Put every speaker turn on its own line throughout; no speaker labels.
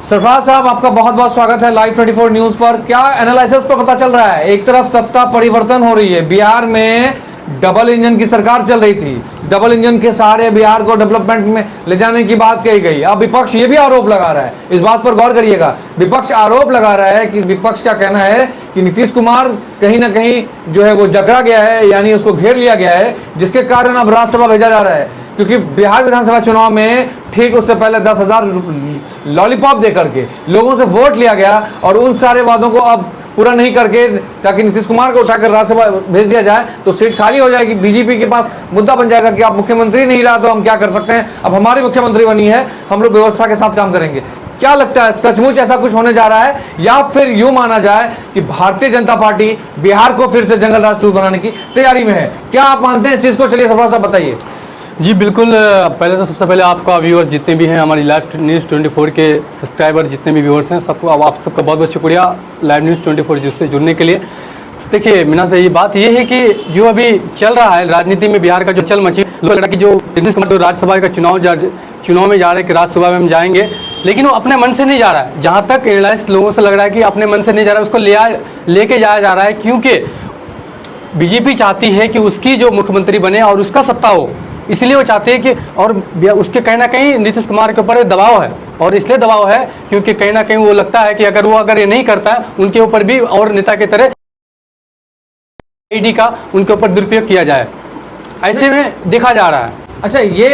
सरफराज साहब, आपका बहुत बहुत स्वागत है लाइव 24 न्यूज पर। क्या एनालिसिस पर पता चल रहा है? एक तरफ सत्ता परिवर्तन हो रही है, बिहार में डबल इंजन की सरकार चल रही थी, डबल इंजन के सहारे बिहार को डेवलपमेंट में ले जाने की बात कही गई। अब विपक्ष ये भी आरोप लगा रहा है, इस बात पर गौर करिएगा। विपक्ष आरोप लगा रहा है कि विपक्ष का कहना है कि नीतीश कुमार कहीं ना कहीं जो है वो जकड़ा गया है, यानी उसको घेर लिया गया है, जिसके कारण अब राज्यसभा भेजा जा रहा है। क्योंकि बिहार विधानसभा चुनाव में ठीक उससे पहले 10,000 लॉलीपॉप देकर के लोगों से वोट लिया गया और उन सारे वादों को अब पूरा नहीं करके ताकि नीतीश कुमार को उठाकर राज्यसभा भेज दिया जाए तो सीट खाली हो जाएगी। बीजेपी के पास मुद्दा बन जाएगा कि आप मुख्यमंत्री नहीं रहा तो हम क्या कर सकते हैं, अब हमारी मुख्यमंत्री बनी है, हम लोग व्यवस्था के साथ काम करेंगे। क्या लगता है, सचमुच ऐसा कुछ होने जा रहा है या फिर यूं माना जाए कि भारतीय जनता पार्टी बिहार को फिर से जंगल राज 2 बनाने की तैयारी में है? क्या आप मानते हैं इस चीज को? चलिए सरफराज साहब बताइए।
जी बिल्कुल। पहले तो सबसे पहले आपका व्यूअर्स जितने भी हैं, हमारी लाइव न्यूज़ 24 के सब्सक्राइबर जितने भी व्यूअर्स हैं, सबको आप सबका बहुत बहुत शुक्रिया लाइव न्यूज़ 24 से जुड़ने के लिए। देखिए मीनाथ भाई, बात ये है कि जो अभी चल रहा है राजनीति में बिहार का जो चल मची, लोग लग रहा है कि जो नीतीश कुमार तो राज्यसभा का चुनाव में जा रहे हैं कि राज्यसभा में हम जाएंगे, लेकिन वो अपने मन से नहीं जा रहा है। जहाँ तक एनालिस्ट लोगों से लग रहा है कि अपने मन से नहीं जा रहा है, उसको लेके जाया जा रहा है, क्योंकि बीजेपी चाहती है कि उसकी जो मुख्यमंत्री बने और उसका सत्ता हो, इसलिए वो चाहते हैं कि, और उसके कहीं ना कहीं नीतीश कुमार के ऊपर दबाव है। और इसलिए दबाव है क्योंकि कहीं ना कहीं वो लगता है कि अगर ये नहीं करता है, उनके ऊपर भी और नेता की तरह ईडी का उनके ऊपर दुरुपयोग किया जाए, ऐसे में देखा जा रहा है।
अच्छा, ये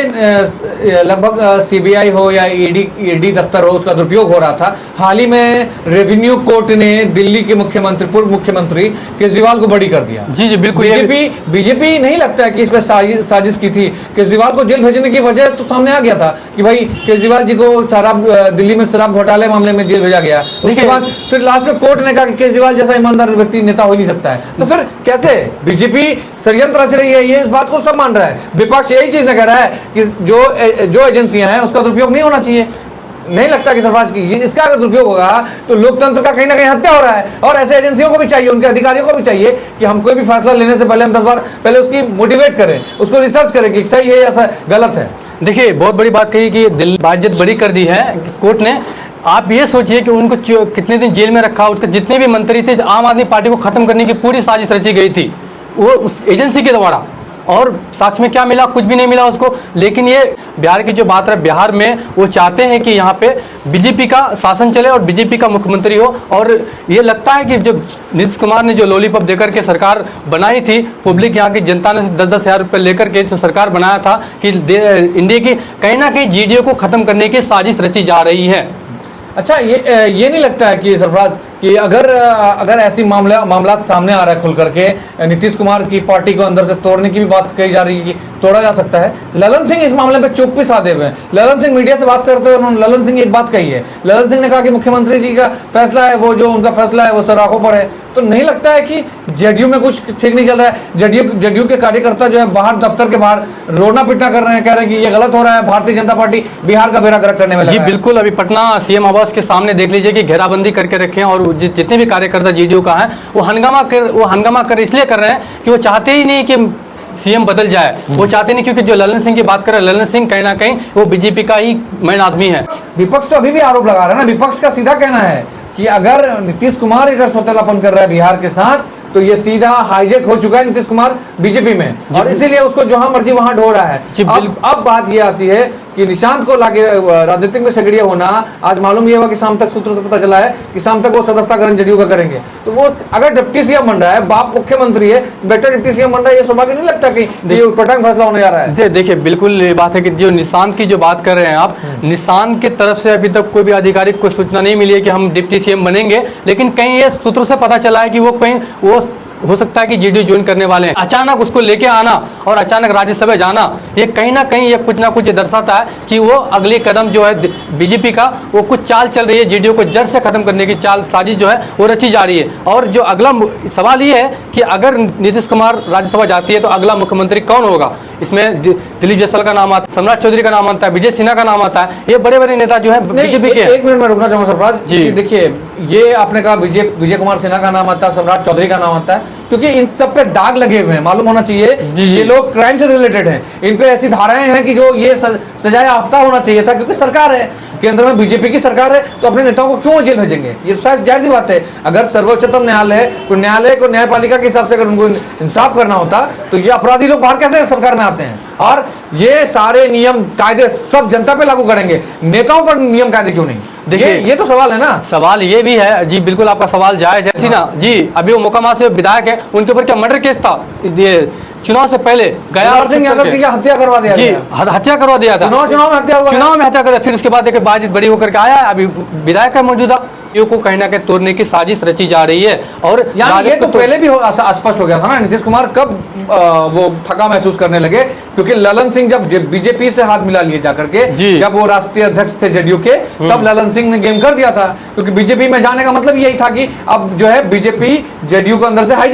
लगभग सीबीआई हो या ईडी दफ्तर हो, उसका दुरुपयोग हो रहा था। हाल ही में रेवेन्यू कोर्ट ने दिल्ली के पूर्व मुख्यमंत्री केजरीवाल को बरी कर दिया।
जी जी बिल्कुल।
बीजेपी नहीं लगता है कि इसमें साजिश की थी? केजरीवाल को जेल भेजने की वजह तो सामने आ गया था कि भाई केजरीवाल जी को दिल्ली में शराब घोटाले मामले में जेल भेजा गया। उसके बाद फिर लास्ट में कोर्ट ने कहा कि केजरीवाल जैसा ईमानदार व्यक्ति नेता हो नहीं सकता है। तो फिर कैसे बीजेपी षड्यंत्र रच रही है? ये इस बात को सब मान रहा है, विपक्ष यही चीज कह रहा है कि जो एजेंसियां हैं उसका दुरुपयोग नहीं होना चाहिए। नहीं लगता कि सरफराज की इसका अगर दुरुपयोग होगा तो लोकतंत्र का कहीं ना कहीं हत्या हो रहा है। और ऐसे एजेंसियों को भी चाहिए, उनके अधिकारियों को भी चाहिए कि हम कोई भी फैसला लेने से पहले हम 10 बार पहले उसकी मोटिवेट करें, उसको रिसर्च करें कि सही है या गलत है।
देखिए बहुत बड़ी बात कही कि दिल्ली बाइज्जत बरी कर दी है कोर्ट ने। आप ये सोचिए कि उनको कितने दिन जेल में रखा, उसके जितने भी मंत्री थे, आम आदमी पार्टी को खत्म करने की पूरी साजिश रची गई थी वो उस एजेंसी के द्वारा, और साक्ष्य में क्या मिला? कुछ भी नहीं मिला उसको। लेकिन ये बिहार की जो बात है, बिहार में वो चाहते हैं कि यहाँ पे बीजेपी का शासन चले और बीजेपी का मुख्यमंत्री हो। और ये लगता है कि जो नीतीश कुमार ने जो लॉलीपॉप देकर के सरकार बनाई थी, पब्लिक यहाँ की जनता ने 10-10 हज़ार रुपये लेकर के जो सरकार बनाया था कि इंडिया की कहीं ना कहीं जीडीओ को खत्म करने की साजिश रची जा रही है।
अच्छा, ये नहीं लगता है कि सरफराज कि अगर ऐसी मामला सामने आ रहा है खुल करके, नीतीश कुमार की पार्टी को अंदर से तोड़ने की भी बात कही जा रही है कि तोड़ा जा सकता है? ललन सिंह इस मामले पे चुप भी साधे हुए हैं। ललन सिंह मीडिया से बात करते हुए उन्होंने ललन सिंह एक बात कही है। ललन सिंह ने कहा कि मुख्यमंत्री जी का फैसला है, वो जो उनका फैसला है वो सराखों पर है। तो नहीं लगता है कि जेडीयू में कुछ ठीक नहीं चल रहा है? जेडीयू के कार्यकर्ता जो है बाहर दफ्तर के बाहर रोना पिटना कर रहे हैं, कह रहे हैं कि ये गलत हो रहा है, भारतीय जनता पार्टी बिहार का बेड़ा गर्क करने में लगा है।
जी बिल्कुल। अभी पटना सीएम आवास के सामने देख लीजिए कि घेराबंदी करके रखे हैं और जितने भी कार्यकर्ता जीडीयू का है वो हंगामा कर इसलिए कर रहे हैं कि वो चाहते ही नहीं कि सीएम बदल जाए। वो चाहते नहीं, क्योंकि जो ललन सिंह की बात कर रहे हैं, ललन सिंह कहीं ना कहीं वो बीजेपी का ही मेन आदमी है।
विपक्ष तो अभी भी आरोप लगा रहा है ना। विपक्ष का सीधा कहना है कि अगर नीतीश कुमार अगर सौतेलापन कर रहा है बिहार के साथ तो ये सीधा हाईजेक हो चुका है नीतीश कुमार बीजेपी में, और इसीलिए उसको जहां मर्जी वहां ढो रहा है। अब बात ये आती है कि निशांत को लाके राजनीतिक में सक्रिय होना, आज मालूम ये हुआ कि शाम तक सूत्रों से पता चला है कि शाम तक वो सदस्यता ग्रहण जदयू का करेंगे। तो वो अगर डिप्टी सीएम बन रहा है, बाप मुख्यमंत्री है, बेटा डिप्टी सीएम बन रहा है, ये सौभाग्य नहीं लगता कि ये पटांग फैसला होने जा रहा है?
देखिए बिल्कुल ये बात है कि जो निशांत की जो बात कर रहे हैं आप, निशांत की तरफ से अभी तक कोई भी आधिकारिक कोई सूचना नहीं मिली है कि हम डिप्टी सीएम बनेंगे। लेकिन कहीं ये सूत्रों से पता चला है कि वो हो सकता है कि जेडीयू ज्वाइन करने वाले हैं। अचानक उसको लेके आना और अचानक राज्यसभा जाना, ये कहीं ना कहीं ये कुछ ना कुछ दर्शाता है कि वो अगले कदम जो है बीजेपी का, वो कुछ चाल चल रही है, जेडीयू को जड़ से खत्म करने की चाल साजिश जो है वो रची जा रही है। और जो अगला सवाल ये है कि अगर नीतीश कुमार राज्यसभा जाती है तो अगला मुख्यमंत्री कौन होगा? इसमें दिलीप जायसवाल का नाम आता है, सम्राट चौधरी का नाम आता है, विजय सिन्हा का नाम आता है। ये बड़े बड़े नेता जो है बीजेपी के।
एक मिनट में रुकना चाहूंगा सरफराज जी। देखिए, ये आपने कहा विजय कुमार सिन्हा का नाम आता है, सम्राट चौधरी का नाम आता है, क्योंकि इन सब पे दाग लगे हुए हैं। मालूम होना चाहिए ये लोग क्राइम से रिलेटेड हैं, इन पे ऐसी धाराएं हैं कि जो ये सजाए आफ्ता होना चाहिए था, क्योंकि सरकार है। केंद्र में बीजेपी की सरकार है, तो अपने नेताओं को क्यों जेल भेजेंगे? ये शायद जाहिर सी बात है। अगर सर्वोच्चतम न्यायालय को न्यायपालिका के हिसाब से अगर उनको इंसाफ करना होता तो ये अपराधी लोग बाहर कैसे सरकार में आते हैं? और ये सारे नियम कायदे सब जनता पे लागू करेंगे, नेताओं पर नियम कायदे क्यों नहीं? देखिए ये तो सवाल है ना।
सवाल ये भी है जी, बिल्कुल आपका सवाल जायज है। ऐसी ना जी, अभी वो मोकामा से विधायक है, उनके ऊपर क्या मर्डर केस था? ये चुनाव से पहले
गया सिंह यादव की हत्या करवा दिया
जी, हत्या करवा दिया था।
चुनाव में हत्या हुआ,
चुनाव में हत्या कर, फिर उसके बाद देखिए बातचीत बड़ी होकर के आया है, अभी विधायक है मौजूदा, को कहीं ना कहीं तोड़ने की साजिश रची जा रही है। और
यानी ये तो पहले भी स्पष्ट हो गया था ना। नीतीश कुमार कब वो थका महसूस करने लगे, क्योंकि ललन सिंह जब बीजेपी से हाथ मिला लिए जाकर के, जब वो राष्ट्रीय अध्यक्ष थे जेडीयू के, तब ललन सिंह ने गेम कर दिया था, क्योंकि बीजेपी में जाने का मतलब यही था कि अब जो है बीजेपी जेडीयू को अंदर से हाईजैक